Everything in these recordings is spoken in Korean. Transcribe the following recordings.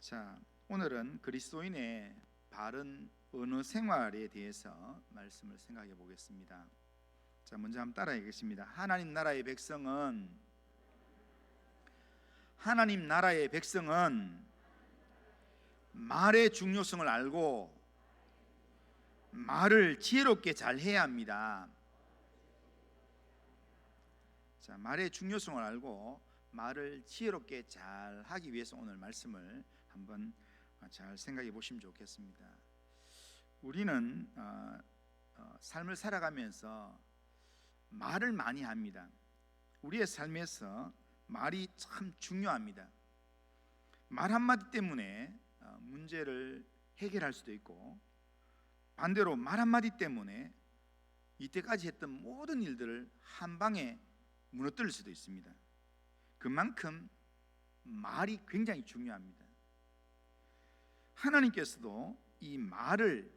자, 오늘은 그리스도인의 바른 언어 생활에 대해서 말씀을 생각해 보겠습니다. 자, 먼저 한번 따라하겠습니다. 하나님 나라의 백성은 말의 중요성을 알고 말을 지혜롭게 잘 해야 합니다. 자, 말의 중요성을 알고 말을 지혜롭게 잘 하기 위해서 오늘 말씀을 한번 잘 생각해 보시면 좋겠습니다. 우리는 삶을 살아가면서 말을 많이 합니다. 우리의 삶에서 말이 참 중요합니다. 말 한마디 때문에 문제를 해결할 수도 있고, 반대로 말 한마디 때문에 이때까지 했던 모든 일들을 한 방에 무너뜨릴 수도 있습니다. 그만큼 말이 굉장히 중요합니다. 하나님께서도 이 말을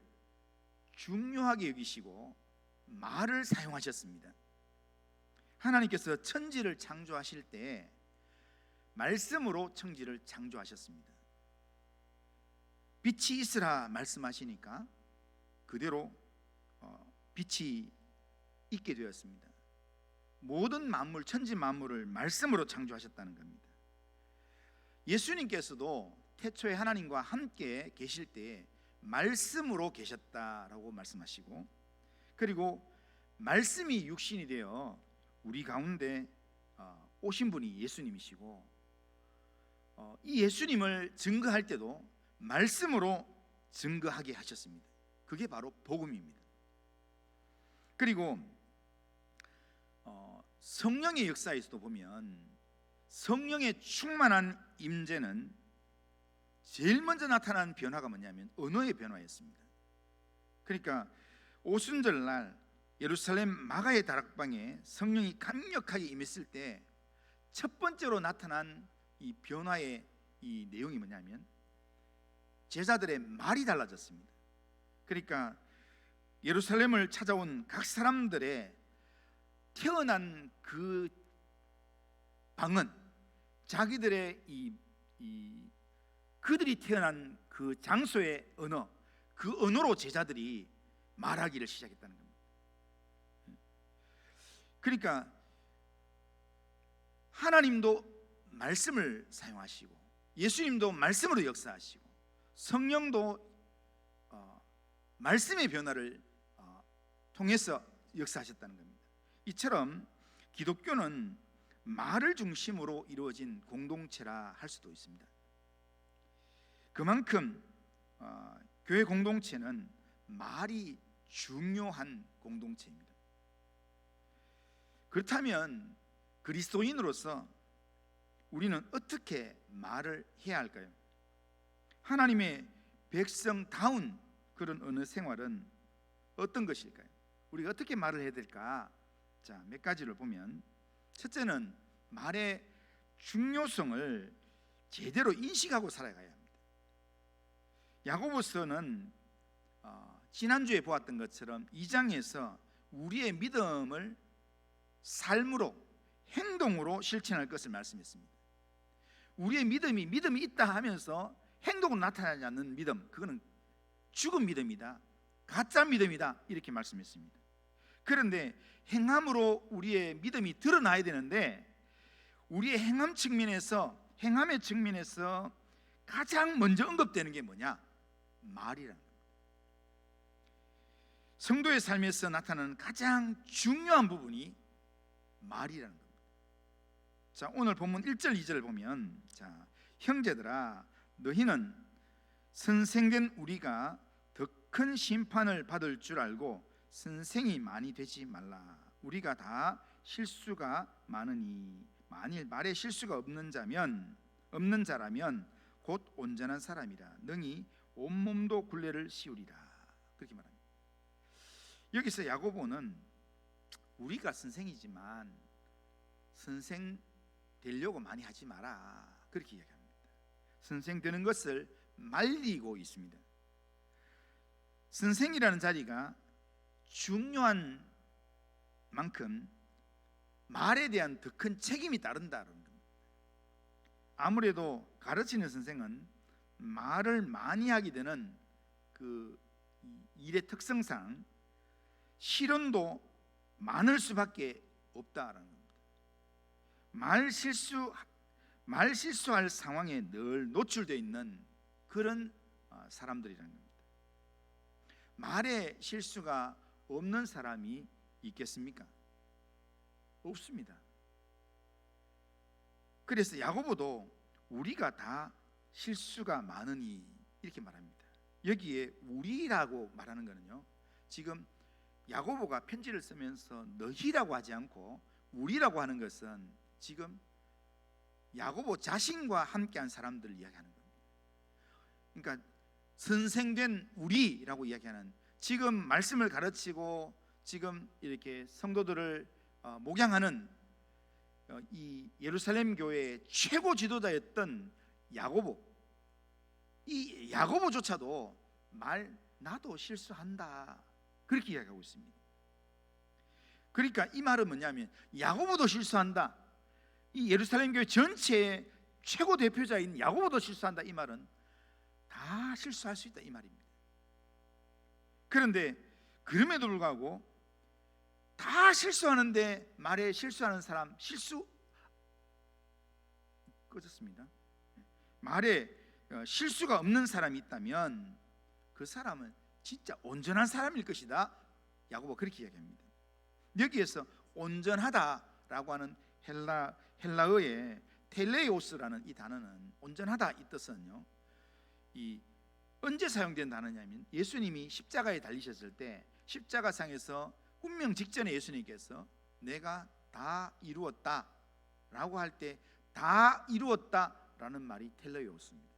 중요하게 여기시고 말을 사용하셨습니다. 하나님께서 천지를 창조하실 때 말씀으로 천지를 창조하셨습니다. 빛이 있으라 말씀하시니까 그대로 빛이 있게 되었습니다. 모든 만물, 천지 만물을 말씀으로 창조하셨다는 겁니다. 예수님께서도 태초에 하나님과 함께 계실 때 말씀으로 계셨다라고 말씀하시고, 그리고 말씀이 육신이 되어 우리 가운데 오신 분이 예수님이시고, 이 예수님을 증거할 때도 말씀으로 증거하게 하셨습니다. 그게 바로 복음입니다. 그리고 성령의 역사에서도 보면 성령의 충만한 임재는 제일 먼저 나타난 변화가 뭐냐면 언어의 변화였습니다. 그러니까 오순절날 예루살렘 마가의 다락방에 성령이 강력하게 임했을 때 첫 번째로 나타난 이 변화의 이 내용이 뭐냐면 제자들의 말이 달라졌습니다. 그러니까 예루살렘을 찾아온 각 사람들의 태어난 그 방은 자기들의 그들이 태어난 그 장소의 언어, 그 언어로 제자들이 말하기를 시작했다는 겁니다. 그러니까 하나님도 말씀을 사용하시고 예수님도 말씀으로 역사하시고 성령도 말씀의 변화를 통해서 역사하셨다는 겁니다. 이처럼 기독교는 말을 중심으로 이루어진 공동체라 할 수도 있습니다. 그만큼 교회 공동체는 말이 중요한 공동체입니다. 그렇다면 그리스도인으로서 우리는 어떻게 말을 해야 할까요? 하나님의 백성다운 그런 언어 생활은 어떤 것일까요? 우리가 어떻게 말을 해야 될까? 자, 몇 가지를 보면, 첫째는 말의 중요성을 제대로 인식하고 살아가야 합니다. 야고보서는 지난주에 보았던 것처럼 2장에서 우리의 믿음을 삶으로, 행동으로 실천할 것을 말씀했습니다. 우리의 믿음이 있다 하면서 행동으로 나타나지 않는 믿음, 그거는 죽은 믿음이다, 가짜 믿음이다, 이렇게 말씀했습니다. 그런데 행함으로 우리의 믿음이 드러나야 되는데, 우리의 행함의 측면에서 가장 먼저 언급되는 게 뭐냐? 말이라는 겁니다. 성도의 삶에서 나타나는 가장 중요한 부분이 말이라는 겁니다. 자, 오늘 본문 1절 2절을 보면, 자, 형제들아 너희는 선생된 우리가 더 큰 심판을 받을 줄 알고 선생이 많이 되지 말라. 우리가 다 실수가 많으니 만일 말에 실수가 없는 자라면 곧 온전한 사람이라 능히 온몸도 굴레를 씌우리라. 그렇게 말합니다. 여기서 야고보는 우리가 선생이지만 선생 되려고 많이 하지 마라, 그렇게 이야기합니다. 선생 되는 것을 말리고 있습니다. 선생이라는 자리가 중요한 만큼 말에 대한 더 큰 책임이 따른다는 겁니다. 아무래도 가르치는 선생은 말을 많이 하게 되는 그 일의 특성상 실언도 많을 수밖에 없다라는 겁니다. 말 실수할 상황에 늘 노출되어 있는 그런 사람들이라는 겁니다. 말에 실수가 없는 사람이 있겠습니까? 없습니다. 그래서 야고보도 우리가 다 실수가 많으니 이렇게 말합니다. 여기에 우리라고 말하는 것은요, 지금 야고보가 편지를 쓰면서 너희라고 하지 않고 우리라고 하는 것은 지금 야고보 자신과 함께한 사람들을 이야기하는 겁니다. 그러니까 선생된 우리라고 이야기하는, 지금 말씀을 가르치고 지금 이렇게 성도들을 목양하는 이 예루살렘 교회의 최고 지도자였던 야고보, 이 야고보조차도 나도 실수한다 그렇게 이야기하고 있습니다. 그러니까 이 말은 뭐냐면 야고보도 실수한다, 이 예루살렘 교회 전체의 최고 대표자인 야고보도 실수한다, 이 말은 다 실수할 수 있다 이 말입니다. 그런데 그럼에도 불구하고 다 실수하는데 말에 실수하는 사람 실수 꺼졌습니다. 말에 실수가 없는 사람이 있다면 그 사람은 진짜 온전한 사람일 것이다, 야고보 그렇게 이야기합니다. 여기에서 온전하다라고 하는 헬라어의 텔레오스라는 이 단어는, 온전하다 이 뜻은요, 이 언제 사용된 단어냐면 예수님이 십자가에 달리셨을 때 십자가상에서 운명 직전에 예수님께서 내가 다 이루었다 라고 할 때 다 이루었다 라는 말이 텔레오스입니다.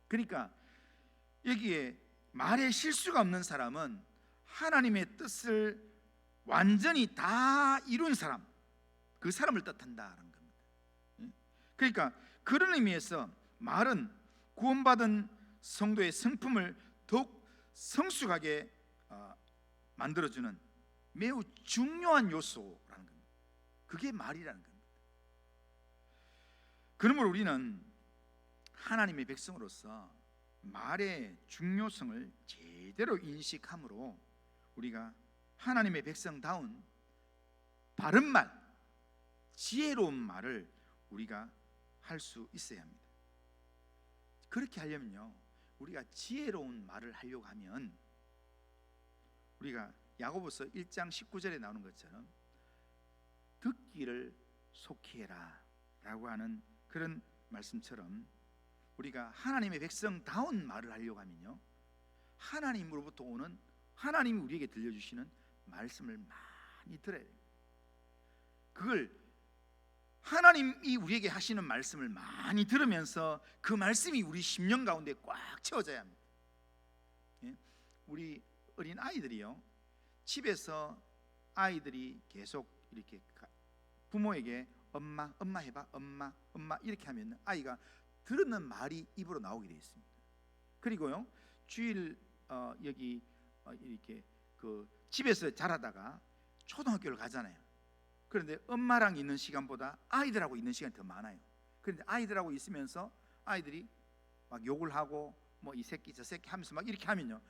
그러니까 여기에 말에 실수가 없는 사람은 하나님의 뜻을 완전히 다 이룬 사람, 그 사람을 뜻한다는 겁니다. 그러니까 그런 의미에서 말은 구원받은 성도의 성품을 더욱 성숙하게 만들어주는 매우 중요한 요소라는 겁니다. 그게 말이라는 겁니다. 그러므로 우리는 하나님의 백성으로서 말의 중요성을 제대로 인식함으로 우리가 하나님의 백성다운 바른 말, 지혜로운 말을 우리가 할 수 있어야 합니다. 그렇게 하려면요, 우리가 지혜로운 말을 하려고 하면 우리가 야고보서 1장 19절에 나오는 것처럼 듣기를 속히 해라 라고 하는 그런 말씀처럼 우리가 하나님의 백성다운 말을 하려고 하면요, 하나님으로부터 오는, 하나님이 우리에게 들려주시는 말씀을 많이 들어야 됩니다. 그걸 하나님이 우리에게 하시는 말씀을 많이 들으면서 그 말씀이 우리 심령 가운데 꽉 채워져야 합니다. 우리 어린 아이들이요, 집에서 아이들이 계속 이렇게 부모에게 엄마, 엄마 해봐, 엄마, 엄마 이렇게 하면 아이가 들었는 말이 입으로 나오게 되어 있습니다. 그리고요, 주일 여기 이렇게 그 집에서 자라다가 초등학교를 가잖아요. 그런데 엄마랑 있는 시간보다 아이들하고 있는 시간이 더 많아요. 그런데 아이들하고 있으면서 아이들이 막 욕을 하고 뭐 이 새끼 저 새끼 하면서 막 이렇게 하면요,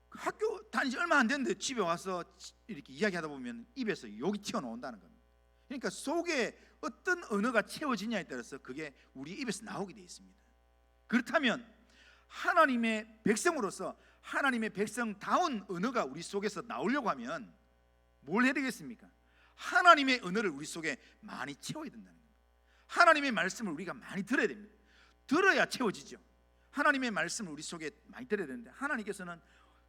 학교 다닌 지 얼마 안 됐는데 집에 와서 이렇게 이야기하다 보면 입에서 욕이 튀어나온다는 겁니다. 그러니까 속에 어떤 언어가 채워지냐에 따라서 그게 우리 입에서 나오게 되어 있습니다. 그렇다면 하나님의 백성으로서 하나님의 백성다운 언어가 우리 속에서 나오려고 하면 뭘 해야 되겠습니까? 하나님의 언어를 우리 속에 많이 채워야 된다는 겁니다. 하나님의 말씀을 우리가 많이 들어야 됩니다. 들어야 채워지죠. 하나님의 말씀을 우리 속에 많이 들어야 되는데, 하나님께서는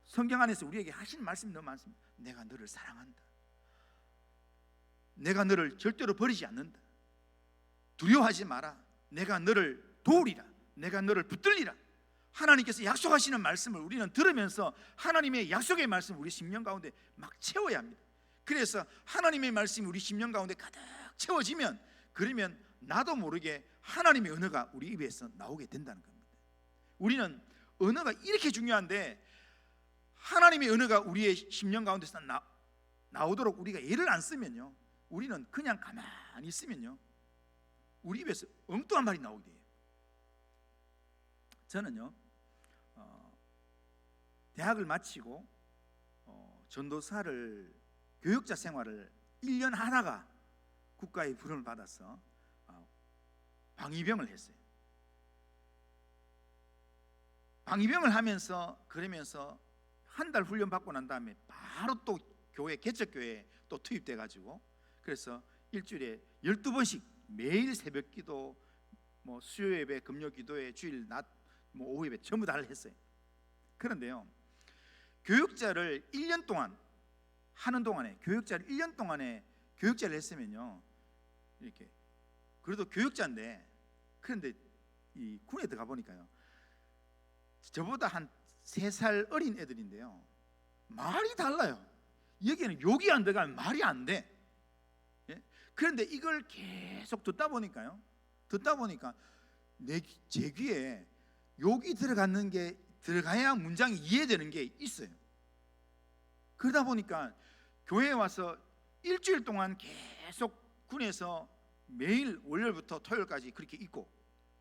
성경 안에서 우리에게 하신 말씀이 너무 많습니다. 내가 너를 사랑한다, 내가 너를 절대로 버리지 않는다, 두려워하지 마라, 내가 너를 도우리라, 내가 너를 붙들리라. 하나님께서 약속하시는 말씀을 우리는 들으면서 하나님의 약속의 말씀을 우리 심령 가운데 막 채워야 합니다. 그래서 하나님의 말씀이 우리 심령 가운데 가득 채워지면, 그러면 나도 모르게 하나님의 언어가 우리 입에서 나오게 된다는 겁니다. 우리는 언어가 이렇게 중요한데 하나님의 언어가 우리의 심령 가운데서 나오도록 우리가 애를 안 쓰면요, 우리는 그냥 가만히 있으면요, 우리 입에서 엉뚱한 말이 나오게 돼요. 저는요 대학을 마치고 전도사를 교육자 생활을 1년 하다가 국가의 부름을 받아서 방위병을 했어요. 방위병을 하면서 그러면서 한 달 훈련 받고 난 다음에 바로 또 교회 개척교회에 또 투입돼 가지고 그래서 일주일에 12번씩 매일 새벽 기도, 뭐 수요 예배, 금요 기도회, 주일 낮 뭐 오후 예배 전부 다 했어요. 그런데요 교육자를 1년 동안 하는 동안에 교육자를 1년 동안에 교육자를 했으면요 이렇게 그래도 교육자인데 그런데 이 군에 들어가 보니까요 저보다 한 3살 어린 애들인데요 말이 달라요. 여기에는 욕이 안 들어가면 말이 안 돼. 예? 그런데 이걸 계속 듣다 보니까 제 귀에 욕이 들어가는 게 들어가야 문장이 이해되는 게 있어요. 그러다 보니까 교회에 와서 일주일 동안 계속 군에서 매일 월요일부터 토요일까지 그렇게 있고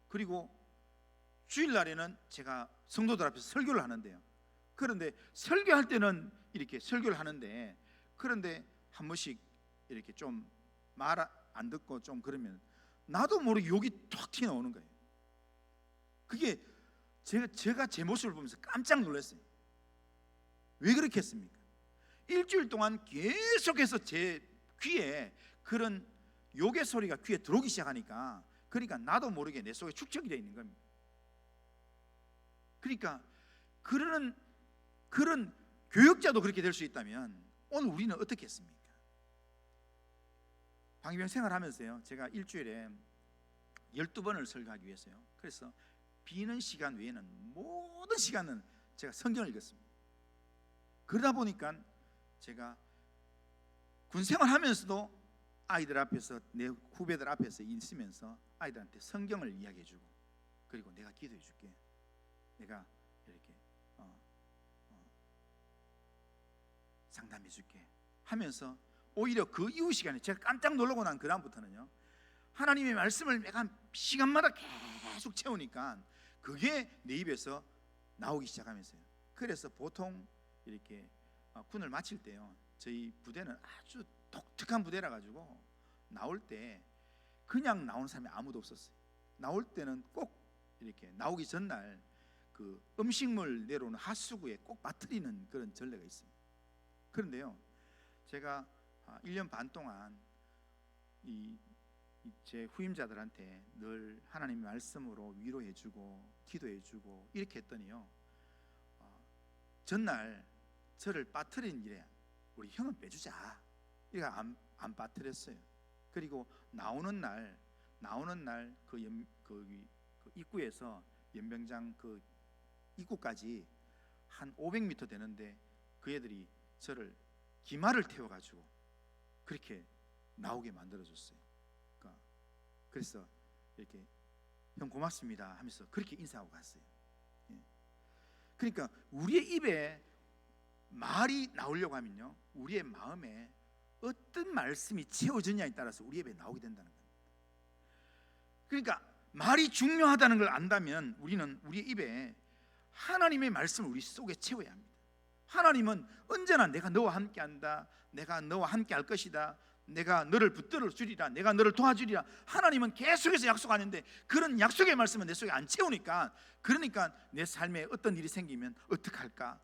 그리고 주일날에는 제가 성도들 앞에서 설교를 하는데요. 그런데 설교할 때는 이렇게 설교를 하는데 그런데 한 번씩 이렇게 좀 말 안 듣고 좀 그러면 나도 모르게 욕이 툭 튀어나오는 거예요. 그게 제가 제 모습을 보면서 깜짝 놀랐어요. 왜 그렇게 했습니까? 일주일 동안 계속해서 제 귀에 그런 욕의 소리가 귀에 들어오기 시작하니까 그러니까 나도 모르게 내 속에 축적이 되어 있는 겁니다. 그러니까 그런 교육자도 그렇게 될 수 있다면 오늘 우리는 어떻게 했습니까? 방위병 생활하면서요 제가 일주일에 12번을 설교하기 위해서요 그래서 비는 시간 외에는 모든 시간은 제가 성경을 읽었습니다. 그러다 보니까 제가 군 생활하면서도 아이들 앞에서 내 후배들 앞에서 있으면서 아이들한테 성경을 이야기해주고 그리고 내가 기도해줄게, 내가 이렇게 상담해줄게 하면서 오히려 그 이후 시간에 제가 깜짝 놀라고 난 그 다음부터는요 하나님의 말씀을 내가 시간마다 계속 채우니까 그게 내 입에서 나오기 시작하면서요. 그래서 보통 이렇게 군을 마칠 때요 저희 부대는 아주 독특한 부대라 가지고 나올 때 그냥 나오는 사람이 아무도 없었어요. 나올 때는 꼭 이렇게 나오기 전날 그 음식물 내려오는 하수구에 꼭 빠뜨리는 그런 전례가 있습니다. 그런데요 제가 1년 반 동안 제 후임자들한테 늘 하나님의 말씀으로 위로해주고 기도해주고 이렇게 했더니요 전날 저를 빠뜨린 일에 우리 형은 빼주자 이거 안 빠뜨렸어요. 그리고 나오는 날 그 입구에서 연병장 그 입구까지 한 500m 되는데 그 애들이 저를 기마를 태워가지고 그렇게 나오게 만들어줬어요. 그래서 이렇게 형 고맙습니다 하면서 그렇게 인사하고 갔어요. 그러니까 우리의 입에 말이 나오려고 하면요 우리의 마음에 어떤 말씀이 채워졌냐에 따라서 우리 입에 나오게 된다는 겁니다. 그러니까 말이 중요하다는 걸 안다면 우리는 우리의 입에 하나님의 말씀을 우리 속에 채워야 합니다. 하나님은 언제나 내가 너와 함께한다, 내가 너와 함께할 것이다, 내가 너를 붙들어 주리라, 내가 너를 도와주리라. 하나님은 계속해서 약속하는데 그런 약속의 말씀은 내 속에 안 채우니까 그러니까 내 삶에 어떤 일이 생기면 어떡할까,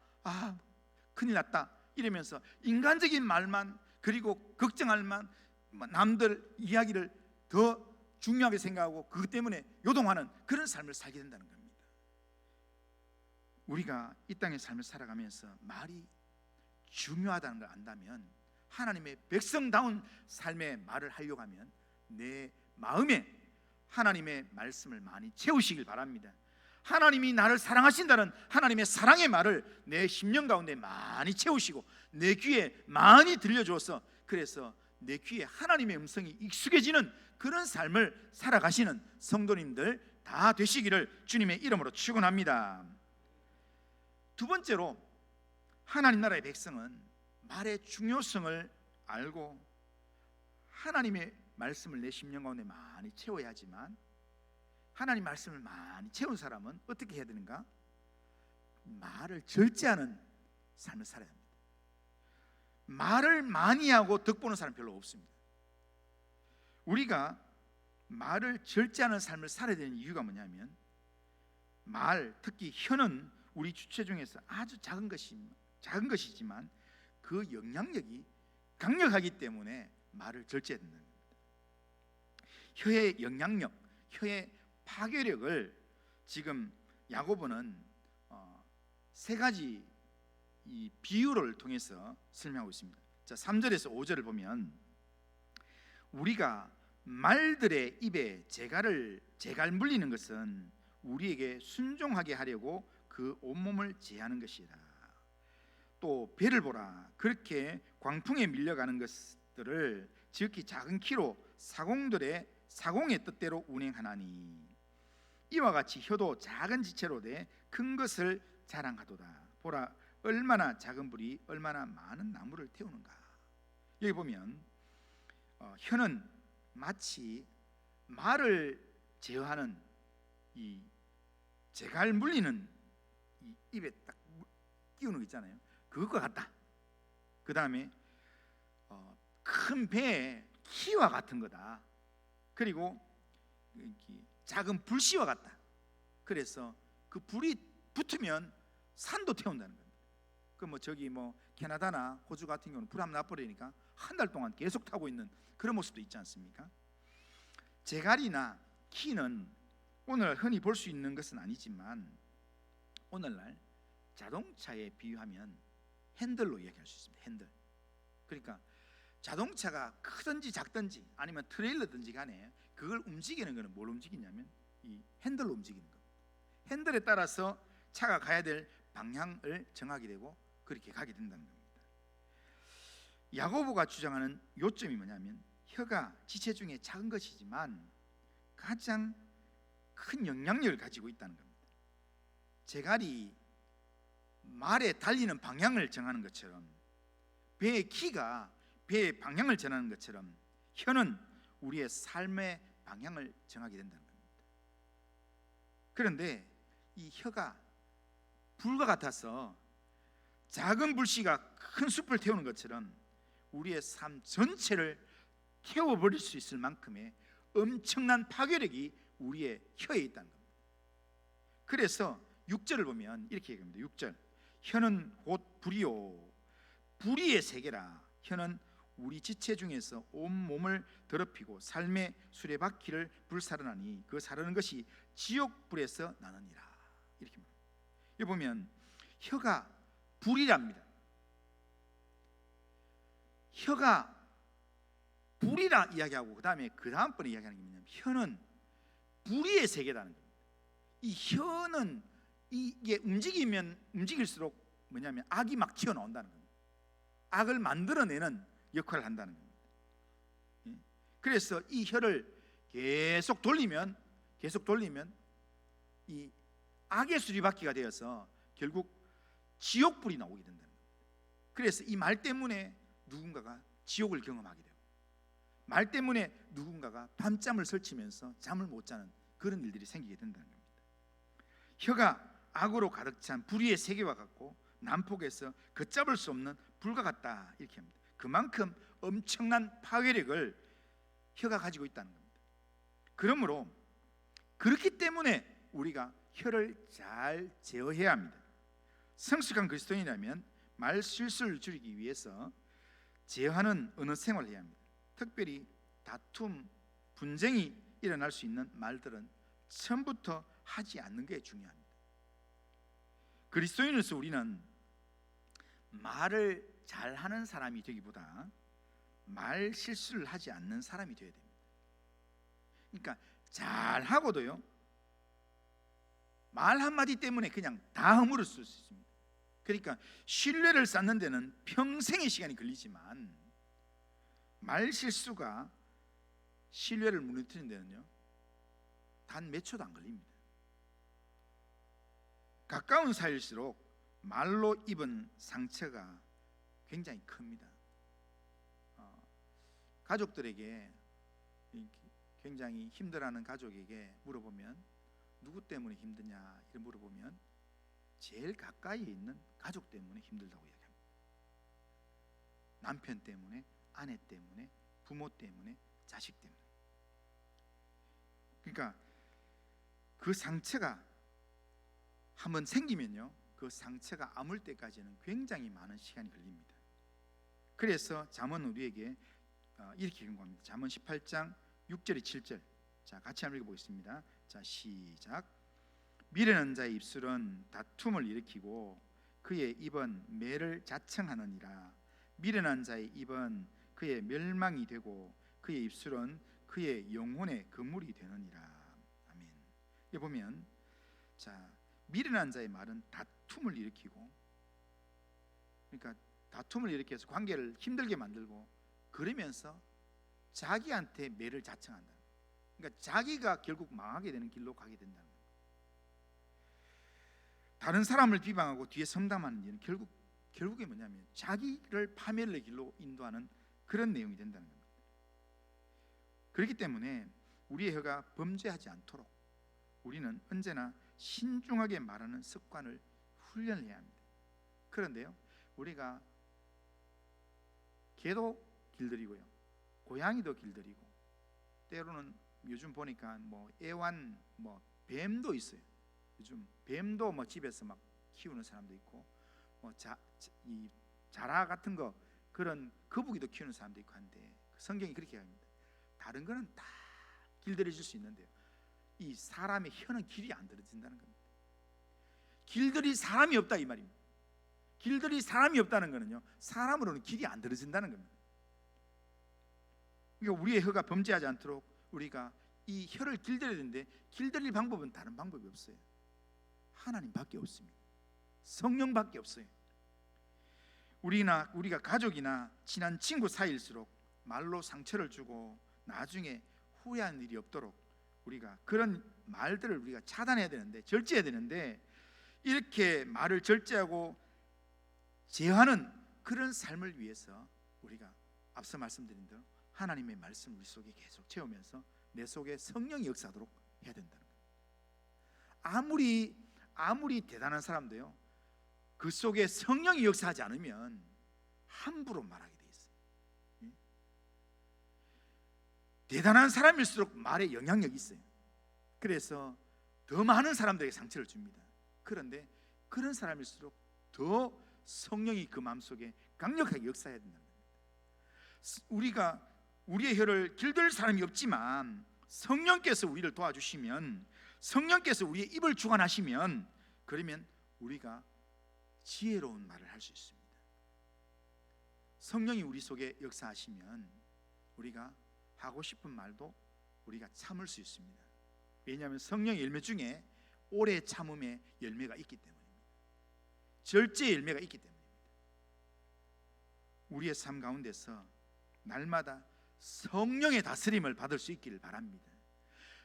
큰일 났다 이러면서 인간적인 말만 그리고 걱정할 만 남들 이야기를 더 중요하게 생각하고 그것 때문에 요동하는 그런 삶을 살게 된다는 겁니다. 우리가 이 땅의 삶을 살아가면서 말이 중요하다는 걸 안다면 하나님의 백성다운 삶의 말을 하려고 하면 내 마음에 하나님의 말씀을 많이 채우시길 바랍니다. 하나님이 나를 사랑하신다는 하나님의 사랑의 말을 내 심령 가운데 많이 채우시고 내 귀에 많이 들려주어서 그래서 내 귀에 하나님의 음성이 익숙해지는 그런 삶을 살아가시는 성도님들 다 되시기를 주님의 이름으로 축원합니다. 두 번째로 하나님 나라의 백성은 말의 중요성을 알고 하나님의 말씀을 내 심령 가운데 많이 채워야 하지만 하나님 말씀을 많이 채운 사람은 어떻게 해야 되는가? 말을 절제하는 삶을 살아야 합니다. 말을 많이 하고 덕보는 사람 별로 없습니다. 우리가 말을 절제하는 삶을 살아야 되는 이유가 뭐냐면, 말, 특히 혀는 우리 주체 중에서 아주 작은 것이지만 그 영향력이 강력하기 때문에 말을 절제해야 된다는 겁니다. 혀의 영향력, 혀의 파괴력을 지금 야고보는 세 가지 이 비유를 통해서 설명하고 있습니다. 자, 3절에서 5절을 보면, 우리가 말들의 입에 재갈 물리는 것은 우리에게 순종하게 하려고 그 온몸을 제하는 것이다. 또 배를 보라, 그렇게 광풍에 밀려가는 것들을 지극히 작은 키로 사공의 뜻대로 운행하나니, 이와 같이 혀도 작은 지체로 돼 큰 것을 자랑하도다. 보라, 얼마나 작은 불이 얼마나 많은 나무를 태우는가. 여기 보면 혀는 마치 말을 제어하는 이 재갈 물리는 이 입에 딱 끼우는 거 있잖아요. 그것과 같다. 그 다음에 큰 배의 키와 같은 거다. 그리고 작은 불씨와 같다. 그래서 그 불이 붙으면 산도 태운다는 겁니다. 저기 캐나다나 호주 같은 경우는 불 한번 나버리니까 한 달 동안 계속 타고 있는 그런 모습도 있지 않습니까? 재갈이나 키는 오늘 흔히 볼 수 있는 것은 아니지만, 오늘날 자동차에 비유하면 핸들로 이야기할 수 있습니다. 핸들. 그러니까 자동차가 크든지 작든지 아니면 트레일러든지 간에 그걸 움직이는 것은 뭘 움직이냐면 이 핸들로 움직이는 겁니다. 핸들에 따라서 차가 가야 될 방향을 정하게 되고 그렇게 가게 된다는 겁니다. 야고보가 주장하는 요점이 뭐냐면, 혀가 지체 중에 작은 것이지만 가장 큰 영향력을 가지고 있다는 겁니다. 재갈이 말에 달리는 방향을 정하는 것처럼, 배의 키가 배의 방향을 정하는 것처럼, 혀는 우리의 삶의 방향을 정하게 된다는 겁니다. 그런데 이 혀가 불과 같아서 작은 불씨가 큰 숲을 태우는 것처럼 우리의 삶 전체를 태워버릴 수 있을 만큼의 엄청난 파괴력이 우리의 혀에 있다는 겁니다. 그래서 6절을 보면 이렇게 얘기합니다. 6절, 혀는 곧 불이요 불의의 세계라. 혀는 우리 지체 중에서 온 몸을 더럽히고 삶의 수레바퀴를 불사르나니 그 사르는 것이 지옥불에서 나느니라. 이렇게 말합니다. 여기 보면 혀가 불이랍니다. 혀가 불이라 이야기하고 그 다음번에 이야기하는 게 뭐냐면, 혀는 불의의 세계라는 겁니다. 이 혀는 이게 움직이면 움직일수록 뭐냐면 악이 막 튀어나온다는 겁니다. 악을 만들어내는 역할을 한다는 겁니다. 그래서 이 혀를 계속 돌리면 이 악의 수리바퀴가 되어서 결국 지옥불이 나오게 된다는 겁니다. 그래서 이 말 때문에 누군가가 지옥을 경험하게 되고, 말 때문에 누군가가 밤잠을 설치면서 잠을 못 자는 그런 일들이 생기게 된다는 겁니다. 혀가 악으로 가득 찬 불의의 세계와 같고 난폭해서 걷잡을 수 없는 불과 같다. 이렇게 합니다. 그만큼 엄청난 파괴력을 혀가 가지고 있다는 겁니다. 그러므로 그렇기 때문에 우리가 혀를 잘 제어해야 합니다. 성숙한 그리스도인이라면 말 실수를 줄이기 위해서 제어하는 언어 생활을 해야 합니다. 특별히 다툼, 분쟁이 일어날 수 있는 말들은 처음부터 하지 않는 게 중요합니다. 그리스도인으로서 우리는 말을 잘하는 사람이 되기보다 말 실수를 하지 않는 사람이 되어야 됩니다. 그러니까 잘하고도요, 말 한마디 때문에 그냥 다 허물을 수 있습니다. 그러니까 신뢰를 쌓는 데는 평생의 시간이 걸리지만 말 실수가 신뢰를 무너뜨리는 데는요 단 몇 초도 안 걸립니다. 가까운 사이일수록 말로 입은 상처가 굉장히 큽니다. 가족들에게 굉장히 힘들어하는 가족에게 물어보면 누구 때문에 힘드냐 이렇게 물어보면 제일 가까이에 있는 가족 때문에 힘들다고 이야기합니다. 남편 때문에, 아내 때문에, 부모 때문에, 자식 때문에. 그러니까 그 상처가 한번 생기면요, 그 상처가 아물 때까지는 굉장히 많은 시간이 걸립니다. 그래서 잠언은 우리에게 이렇게 경고합니다. 잠언 18장 6절에 7절. 자, 같이 한번 읽어보겠습니다. 자, 시작. 미련한 자의 입술은 다툼을 일으키고 그의 입은 매를 자청하느니라. 미련한 자의 입은 그의 멸망이 되고 그의 입술은 그의 영혼의 그물이 되느니라. 아멘. 여기 보면, 자, 미련한 자의 말은 다툼을 일으키고, 그러니까 다툼을 일으켜서 관계를 힘들게 만들고, 그러면서 자기한테 매를 자청한다. 그러니까 자기가 결국 망하게 되는 길로 가게 된다는 거예요. 다른 사람을 비방하고 뒤에 섬담하는 일은 결국에 뭐냐면 자기를 파멸의 길로 인도하는 그런 내용이 된다는 겁니다. 그렇기 때문에 우리의 혀가 범죄하지 않도록 우리는 언제나 신중하게 말하는 습관을 훈련해야 합니다. 그런데요, 우리가 개도 길들이고요, 고양이도 길들이고, 때로는 요즘 보니까 뭐 애완 뱀도 있어요. 요즘 뱀도 집에서 막 키우는 사람도 있고, 이 자라 같은 거, 그런 거북이도 키우는 사람도 있고 한데, 성경이 그렇게 합니다. 다른 거는 다 길들여질 수 있는데요, 이 사람의 혀는 길이 안 들어진다는 겁니다. 길들일 사람이 없다 이 말입니다. 길들일 사람이 없다는 거는요, 사람으로는 길이 안 들어진다는 겁니다. 그러니까 우리의 혀가 범죄하지 않도록 우리가 이 혀를 길들여야 되는데, 길들일 방법은 다른 방법이 없어요. 하나님밖에 없습니다. 성령밖에 없어요. 우리가 가족이나 친한 친구 사이일수록 말로 상처를 주고 나중에 후회하는 일이 없도록 우리가 그런 말들을 우리가 차단해야 되는데, 절제해야 되는데, 이렇게 말을 절제하고 제어하는 그런 삶을 위해서 우리가 앞서 말씀드린 대로 하나님의 말씀 우리 속에 계속 채우면서 내 속에 성령이 역사하도록 해야 된다는 거예요. 아무리 대단한 사람도요, 그 속에 성령이 역사하지 않으면 함부로 말하게 돼 있어요. 대단한 사람일수록 말에 영향력이 있어요. 그래서 더 많은 사람들에게 상처를 줍니다. 그런데 그런 사람일수록 더 성령이 그 마음속에 강력하게 역사해야 된다는 겁니다. 우리의 혀를 길들 사람이 없지만 성령께서 우리를 도와주시면, 성령께서 우리의 입을 주관하시면, 그러면 우리가 지혜로운 말을 할 수 있습니다. 성령이 우리 속에 역사하시면 우리가 하고 싶은 말도 우리가 참을 수 있습니다. 왜냐하면 성령의 열매 중에 오래 참음의 열매가 있기 때문입니다. 절제의 열매가 있기 때문입니다. 우리의 삶 가운데서 날마다 성령의 다스림을 받을 수 있기를 바랍니다.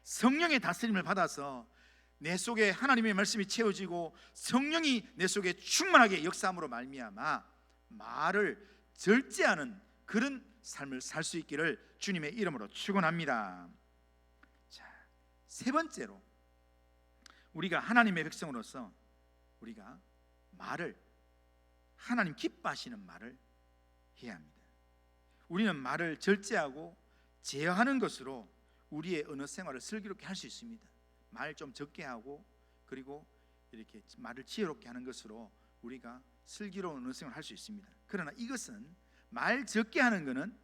성령의 다스림을 받아서 내 속에 하나님의 말씀이 채워지고 성령이 내 속에 충만하게 역사함으로 말미암아 말을 절제하는 그런 삶을 살 수 있기를 주님의 이름으로 축원합니다. 자, 세 번째로, 우리가 하나님의 백성으로서 우리가 말을, 하나님 기뻐하시는 말을 해야 합니다. 우리는 말을 절제하고 제어하는 것으로 우리의 언어 생활을 슬기롭게 할 수 있습니다. 말 좀 적게 하고, 그리고 이렇게 말을 지혜롭게 하는 것으로 우리가 슬기로운 언어 생활을 할 수 있습니다. 그러나 이것은 말 적게 하는 것은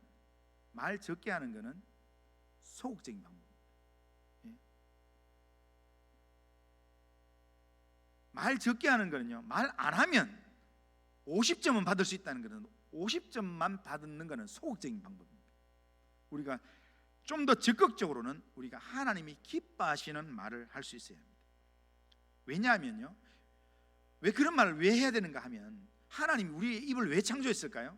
소극적인 방법입니다. 말 적게 하는 거는요, 말 안 하면 50점은 받을 수 있다는 것은, 50점만 받는 것은 소극적인 방법입니다. 우리가 좀 더 적극적으로는 우리가 하나님이 기뻐하시는 말을 할 수 있어야 합니다. 왜냐하면요, 왜 그런 말을 왜 해야 되는가 하면, 하나님이 우리의 입을 왜 창조했을까요?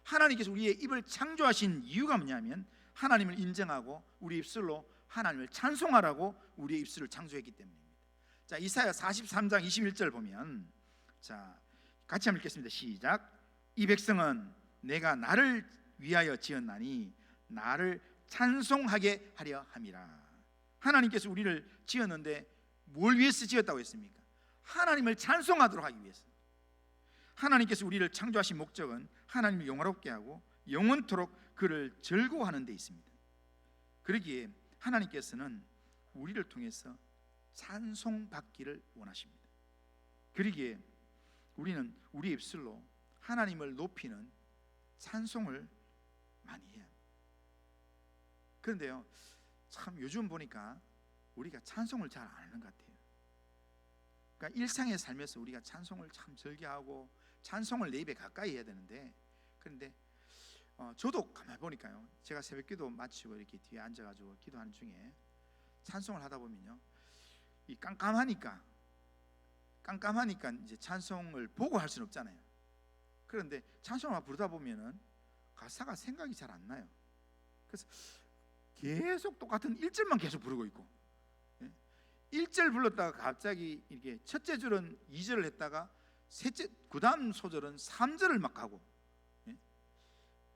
하나님께서 우리의 입을 창조하신 이유가 뭐냐면, 하나님을 인정하고 우리 입술로 하나님을 찬송하라고 우리의 입술을 창조했기 때문입니다. 자, 이사야 43장 21절 보면, 자, 같이 한번 읽겠습니다. 시작. 이 백성은 내가 나를 위하여 지었나니 나를 찬송하게 하려 함이라. 하나님께서 우리를 지었는데 뭘 위해서 지었다고 했습니까? 하나님을 찬송하도록 하기 위해서. 하나님께서 우리를 창조하신 목적은 하나님을 영화롭게 하고 영원토록 그를 즐거워하는 데 있습니다. 그러기에 하나님께서는 우리를 통해서 찬송받기를 원하십니다. 그러기에 우리는 우리 입술로 하나님을 높이는 찬송을 많이 해야 합니다. 그런데요, 참 요즘 보니까 우리가 찬송을 잘 안 하는 것 같아요. 그러니까 일상의 삶에서 우리가 찬송을 참 즐겨하고 찬송을 내 입에 가까이 해야 되는데, 그런데 저도 가만히 보니까요, 제가 새벽기도 마치고 이렇게 뒤에 앉아가지고 기도하는 중에 찬송을 하다 보면요, 이 깜깜하니까 이제 찬송을 보고 할 수는 없잖아요. 그런데 찬송을 부르다 보면은 가사가 생각이 잘 안 나요. 그래서 계속 똑같은 1절만 계속 부르고 있고, 1절 불렀다가 갑자기 이렇게 첫째 줄은 2절을 했다가 셋째, 그 다음 소절은 3절을 막 하고.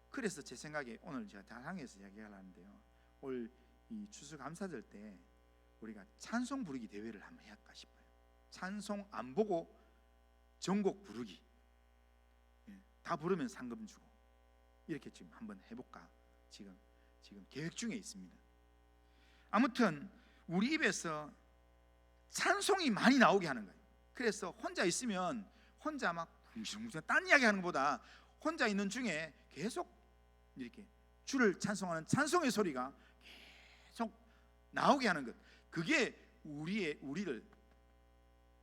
그래서 제 생각에 오늘 제가 다상에서 이야기하려는데요, 올 이 추수감사절 때 우리가 찬송 부르기 대회를 한번 해볼까 싶어요. 찬송 안 보고 전곡 부르기, 다 부르면 상금 주고, 이렇게 지금 한번 해볼까 지금 계획 중에 있습니다. 아무튼 우리 입에서 찬송이 많이 나오게 하는 거예요. 그래서 혼자 있으면 혼자 막 딴 이야기 하는 것보다 혼자 있는 중에 계속 이렇게 주를 찬송하는 찬송의 소리가 계속 나오게 하는 것, 그게 우리를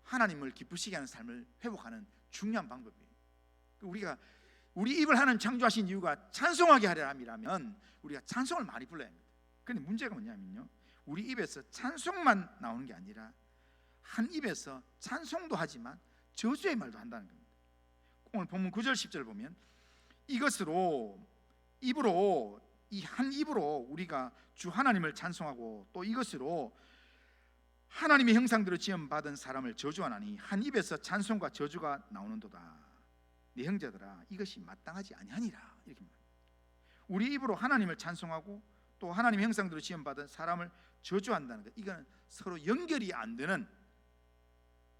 하나님을 기쁘시게 하는 삶을 회복하는 중요한 방법이에요. 우리가 우리 입을 하나님 창조하신 이유가 찬송하게 하려 함이라면 우리가 찬송을 많이 불러야 합니다. 그런데 문제가 뭐냐면요, 우리 입에서 찬송만 나오는 게 아니라 한 입에서 찬송도 하지만 저주의 말도 한다는 겁니다. 오늘 본문 9절 10절 보면 이것으로 입으로, 이 한 입으로 우리가 주 하나님을 찬송하고 또 이것으로 하나님의 형상대로 지음받은 사람을 저주하나니 한 입에서 찬송과 저주가 나오는도다. 네 형제들아, 이것이 마땅하지 아니하니라. 이렇게 말합니다. 우리 입으로 하나님을 찬송하고 또 하나님의 형상대로 지음받은 사람을 저주한다는 것, 이건 서로 연결이 안 되는,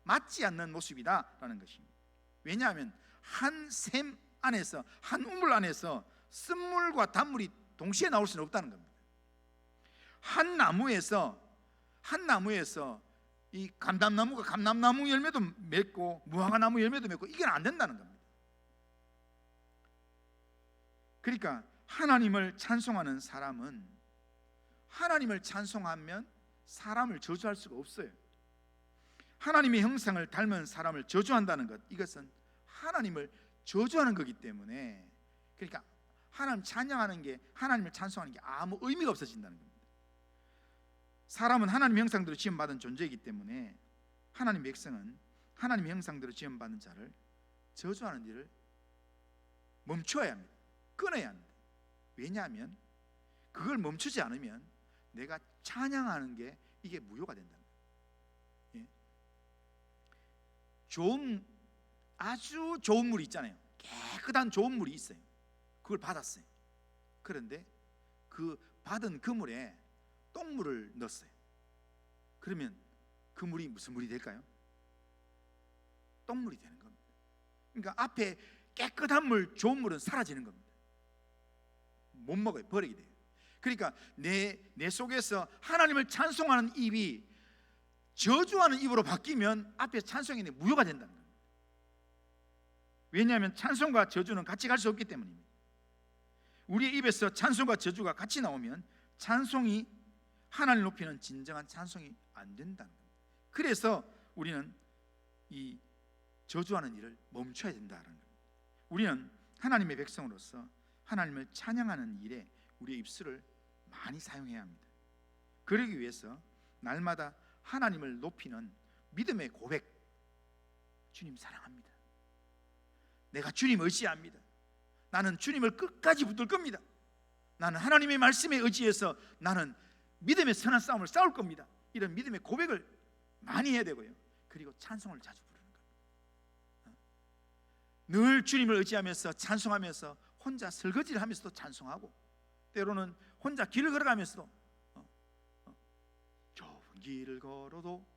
맞지 않는 모습이다라는 것입니다. 왜냐하면 한 샘 안에서, 한 우물 안에서 쓴물과 단물이 동시에 나올 수는 없다는 겁니다. 한 나무에서 이 감람나무가 감람나무 열매도 맺고 무화과나무 열매도 맺고, 이게 안 된다는 겁니다. 그러니까 하나님을 찬송하는 사람은, 하나님을 찬송하면 사람을 저주할 수가 없어요. 하나님의 형상을 닮은 사람을 저주한다는 것, 이것은 하나님을 저주하는 거기 때문에, 그러니까 하나님 찬양하는 게, 하나님을 찬송하는 게 아무 의미가 없어진다는 겁니다. 사람은 하나님의 형상대로 지음받은 존재이기 때문에 하나님의 백성은 하나님의 형상대로 지음받은 자를 저주하는 일을 멈춰야 합니다. 끊어야 합니다. 왜냐하면 그걸 멈추지 않으면 내가 찬양하는 게 이게 무효가 된다는 거예요. 아주 좋은 물이 있잖아요. 깨끗한 좋은 물이 있어요. 그걸 받았어요. 그런데 그 받은 그 물에 똥물을 넣었어요. 그러면 그 물이 무슨 물이 될까요? 똥물이 되는 겁니다. 그러니까 앞에 깨끗한 물, 좋은 물은 사라지는 겁니다. 못 먹어요. 버리게 돼요. 그러니까 내 속에서 하나님을 찬송하는 입이 저주하는 입으로 바뀌면 앞에 찬송이 무효가 된다는 겁니다. 왜냐하면 찬송과 저주는 같이 갈 수 없기 때문입니다. 우리의 입에서 찬송과 저주가 같이 나오면 찬송이, 하나님을 높이는 진정한 찬송이 안 된다는 겁니다. 그래서 우리는 이 저주하는 일을 멈춰야 된다는 겁니다. 우리는 하나님의 백성으로서 하나님을 찬양하는 일에 우리의 입술을 많이 사용해야 합니다. 그러기 위해서 날마다 하나님을 높이는 믿음의 고백, 주님 사랑합니다, 내가 주님 의지합니다, 나는 주님을 끝까지 붙들 겁니다, 나는 하나님의 말씀에 의지해서 나는 믿음의 선한 싸움을 싸울 겁니다, 이런 믿음의 고백을 많이 해야 되고요. 그리고 찬송을 자주 부르는 겁니다. 늘 주님을 의지하면서 찬송하면서 혼자 설거지를 하면서도 찬송하고, 때로는 혼자 길을 걸어가면서도 좁은 길을 걸어도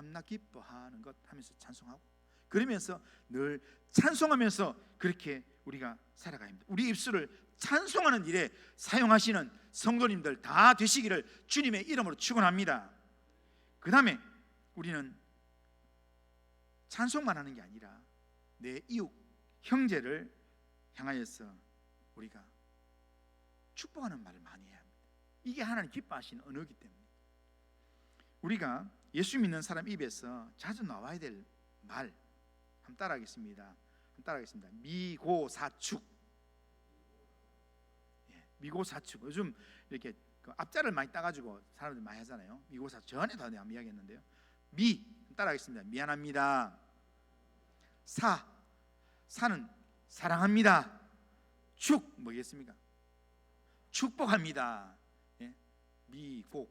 참나 기뻐하는 것 하면서 찬송하고, 그러면서 늘 찬송하면서 그렇게 우리가 살아가야 합니다. 우리 입술을 찬송하는 일에 사용하시는 성도님들 다 되시기를 주님의 이름으로 축원합니다. 그 다음에 우리는 찬송만 하는 게 아니라 내 이웃 형제를 향하여서 우리가 축복하는 말을 많이 해야 합니다. 이게 하나님 기뻐하시는 언어이기 때문에 우리가 예수 믿는 사람 입에서 자주 나와야 될 말 한번 따라하겠습니다. 미고사축. 미고사축. 요즘 이렇게 그 앞자를 많이 따가지고 사람들 많이 하잖아요. 미고사축. 전에도 내가 이야기했는데요. 따라하겠습니다. 미안합니다. 사는 사랑합니다. 뭐겠습니까? 축복합니다.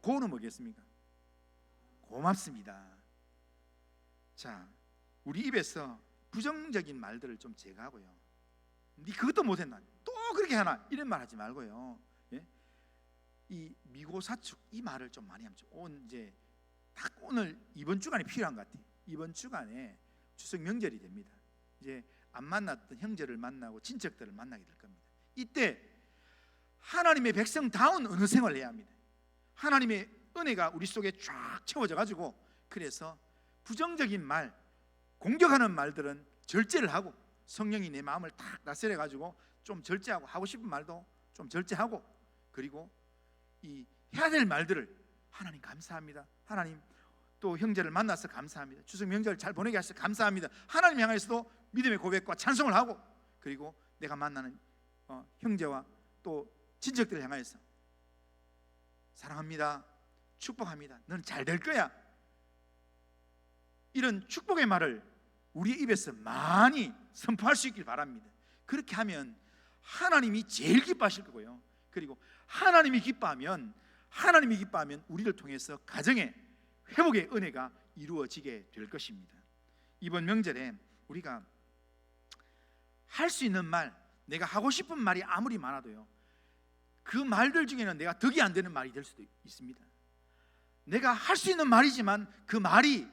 고는 뭐겠습니까? 고맙습니다. 자, 우리 입에서 부정적인 말들을 좀 제거하고요. 네 그것도 못했나? 또 그렇게 하나? 이런 말 하지 말고요. 이 미고사축 이 말을 좀 많이 하면 이제 딱 오늘 이번 주간에 필요한 것 같아요. 이번 주간에 추석 명절이 됩니다. 이제 안 만났던 형제를 만나고 친척들을 만나게 될 겁니다. 이때 하나님의 백성다운 언어 생활을 해야 합니다. 하나님의 은혜가 우리 속에 쫙 채워져 가지고, 그래서 부정적인 말, 공격하는 말들은 절제를 하고, 성령이 내 마음을 탁 다스려 가지고 좀 절제하고, 하고 싶은 말도 좀 절제하고, 그리고 이 해야 될 말들을 하나님 감사합니다. 하나님 또 형제를 만나서 감사합니다. 추석 명절 잘 보내게 하셔서 감사합니다. 하나님 향해서도 믿음의 고백과 찬송을 하고, 그리고 내가 만나는 형제와 또 친척들을 향해서 사랑합니다. 축복합니다. 너는 잘 될 거야. 이런 축복의 말을 우리 입에서 많이 선포할 수 있길 바랍니다. 그렇게 하면 하나님이 제일 기뻐하실 거고요. 그리고 하나님이 기뻐하면 우리를 통해서 가정의 회복의 은혜가 이루어지게 될 것입니다. 이번 명절에 우리가 할 수 있는 말, 내가 하고 싶은 말이 아무리 많아도요, 그 말들 중에는 내가 덕이 안 되는 말이 될 수도 있습니다. 내가 할 수 있는 말이지만 그 말이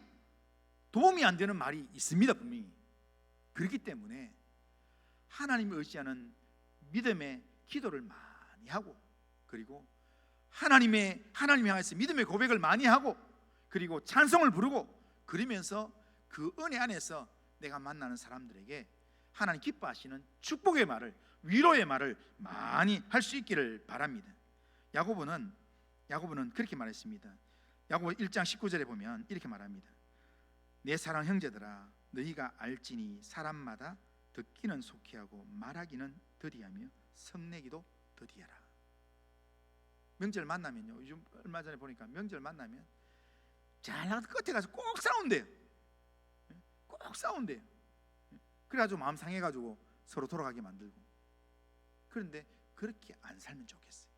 도움이 안 되는 말이 있습니다, 분명히. 그렇기 때문에 하나님을 의지하는 믿음의 기도를 많이 하고, 그리고 하나님 향해서 믿음의 고백을 많이 하고, 그리고 찬송을 부르고, 그러면서 그 은혜 안에서 내가 만나는 사람들에게 하나님 기뻐하시는 축복의 말을, 위로의 말을 많이 할 수 있기를 바랍니다. 야고보는 그렇게 말했습니다. 야고보 1장 19절에 보면 이렇게 말합니다. 내 사랑 형제들아, 너희가 알지니 사람마다 듣기는 속히 하고 말하기는 더디하며 성내기도 더디하라. 명절 만나면요, 요즘 얼마 전에 보니까 명절 만나면 잘 나가서 끝에 가서 꼭 싸운대요. 꼭 싸운대요. 그래가지고 마음 상해가지고 서로 돌아가게 만들고. 그런데 그렇게 안 살면 좋겠어요.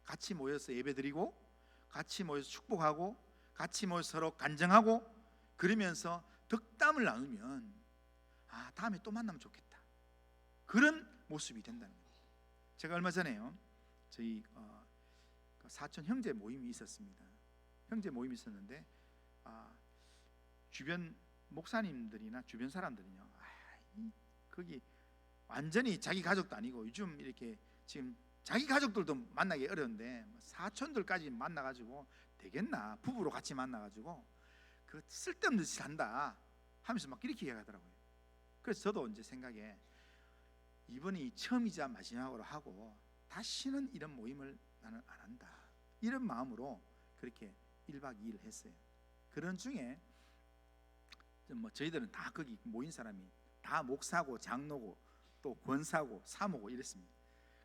같이 모여서 예배드리고, 같이 모여서 축복하고, 같이 모여서 서로 간증하고, 그러면서 덕담을 나누면 다음에 또 만나면 좋겠다, 그런 모습이 된다는 거예요. 제가 얼마 전에요, 저희 사촌 형제 모임이 있었습니다. 형제 모임이 있었는데 주변 목사님들이나 주변 사람들이요, 거기 완전히 자기 가족도 아니고, 요즘 이렇게 지금 자기 가족들도 만나기 어려운데 사촌들까지 만나가지고 되겠나, 부부로 같이 만나가지고 그 쓸데없는 짓을 한다 하면서 막 이렇게 얘기하더라고요. 그래서 저도 이제 생각에 이번이 처음이자 마지막으로 하고 다시는 이런 모임을 나는 안 한다, 이런 마음으로 그렇게 1박 2일 했어요. 그런 중에 저희들은 다 거기 모인 사람이 다 목사고 장로고 또 권사고 사모고 이랬습니다.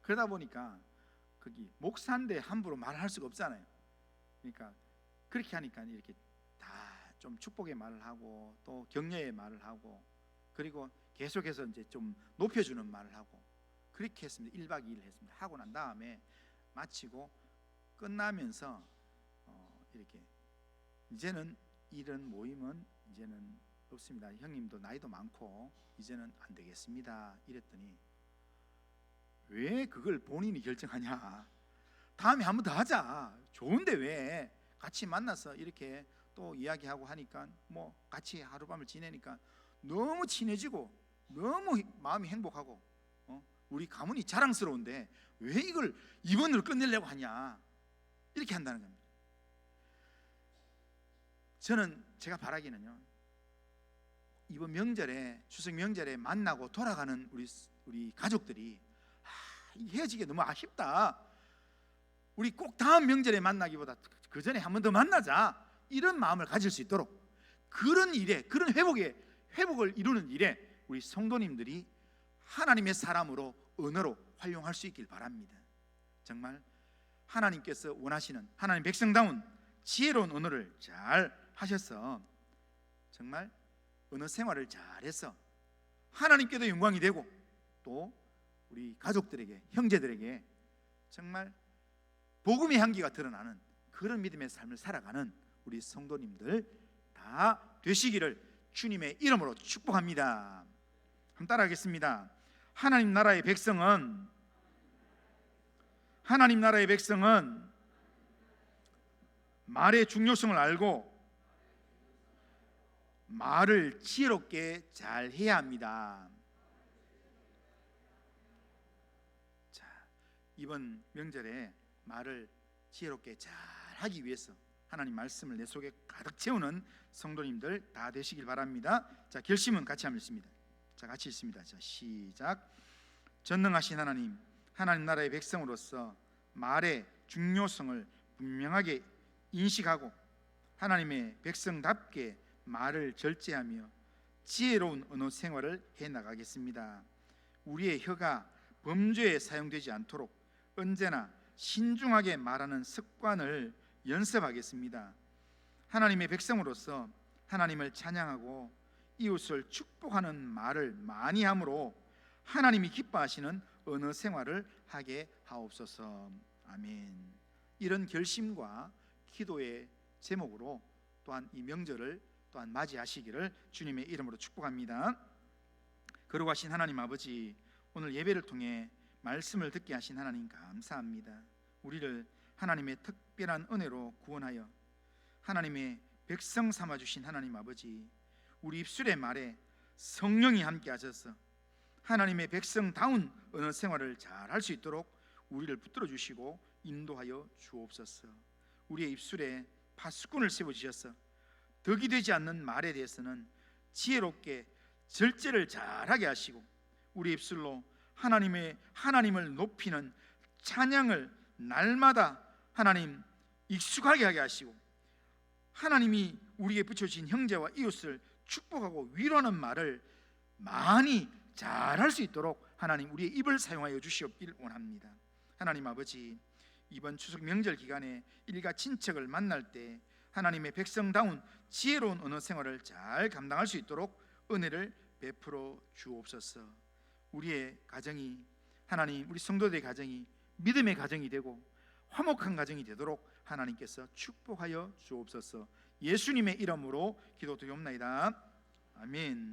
그러다 보니까 거기 목사인데 함부로 말할 수가 없잖아요. 그러니까 그렇게 하니까 이렇게 다 좀 축복의 말을 하고, 또 격려의 말을 하고, 그리고 계속해서 이제 좀 높여주는 말을 하고, 그렇게 했습니다. 1박 2일 했습니다. 하고 난 다음에 마치고 끝나면서 이렇게 이제는 이런 모임은 이제는 없습니다. 형님도 나이도 많고 이제는 안 되겠습니다, 이랬더니 왜 그걸 본인이 결정하냐, 다음에 한 번 더 하자, 좋은데 왜 같이 만나서 이렇게 또 이야기하고 하니까 뭐 같이 하룻밤을 지내니까 너무 친해지고 너무 마음이 행복하고 우리 가문이 자랑스러운데 왜 이걸 이번으로 끝내려고 하냐, 이렇게 한다는 겁니다. 저는 제가 바라기는요, 이번 명절에, 추석 명절에 만나고 돌아가는 우리 가족들이 헤어지기 너무 아쉽다, 우리 꼭 다음 명절에 만나기보다 그 전에 한 번 더 만나자, 이런 마음을 가질 수 있도록, 그런 일에, 그런 회복을 이루는 일에 우리 성도님들이 하나님의 사람으로, 언어로 활용할 수 있길 바랍니다. 정말 하나님께서 원하시는 하나님 백성다운 지혜로운 언어를 잘 하셔서 정말 언어 생활을 잘해서 하나님께도 영광이 되고 또 우리 가족들에게, 형제들에게 정말 복음의 향기가 드러나는 그런 믿음의 삶을 살아가는 우리 성도님들 다 되시기를 주님의 이름으로 축복합니다. 한번 따라하겠습니다. 하나님 나라의 백성은 말의 중요성을 알고 말을 지혜롭게 잘 해야 합니다. 자, 이번 명절에 말을 지혜롭게 잘 하기 위해서 하나님 말씀을 내 속에 가득 채우는 성도님들 다 되시길 바랍니다. 자, 결심은 같이 하면 있습니다. 자, 같이 읽습니다. 자, 시작. 전능하신 하나님, 하나님 나라의 백성으로서 말의 중요성을 분명하게 인식하고 하나님의 백성답게 말을 절제하며 지혜로운 언어 생활을 해나가겠습니다. 우리의 혀가 범죄에 사용되지 않도록 언제나 신중하게 말하는 습관을 연습하겠습니다. 하나님의 백성으로서 하나님을 찬양하고 이웃을 축복하는 말을 많이 함으로 하나님이 기뻐하시는 언어 생활을 하게 하옵소서. 아멘. 이런 결심과 기도의 제목으로 또한 이 명절을 또한 맞이하시기를 주님의 이름으로 축복합니다. 거룩하신 하나님 아버지, 오늘 예배를 통해 말씀을 듣게 하신 하나님 감사합니다. 우리를 하나님의 특별한 은혜로 구원하여 하나님의 백성 삼아주신 하나님 아버지, 우리 입술의 말에 성령이 함께 하셔서 하나님의 백성다운 언어 생활을 잘 할 수 있도록 우리를 붙들어 주시고 인도하여 주옵소서. 우리의 입술에 파수꾼을 세워주셔서 덕이 되지 않는 말에 대해서는 지혜롭게 절제를 잘하게 하시고 우리 입술로 하나님을 높이는 찬양을 날마다 하나님 익숙하게 하게 하시고 하나님이 우리에게 붙여주신 형제와 이웃을 축복하고 위로하는 말을 많이 잘할 수 있도록 하나님 우리의 입을 사용하여 주시옵길 원합니다. 하나님 아버지, 이번 추석 명절 기간에 일가 친척을 만날 때 하나님의 백성다운 지혜로운 언어 생활을 잘 감당할 수 있도록 은혜를 베풀어 주옵소서. 우리의 가정이, 하나님 우리 성도들의 가정이 믿음의 가정이 되고 화목한 가정이 되도록 하나님께서 축복하여 주옵소서. 예수님의 이름으로 기도드리옵나이다. 아멘.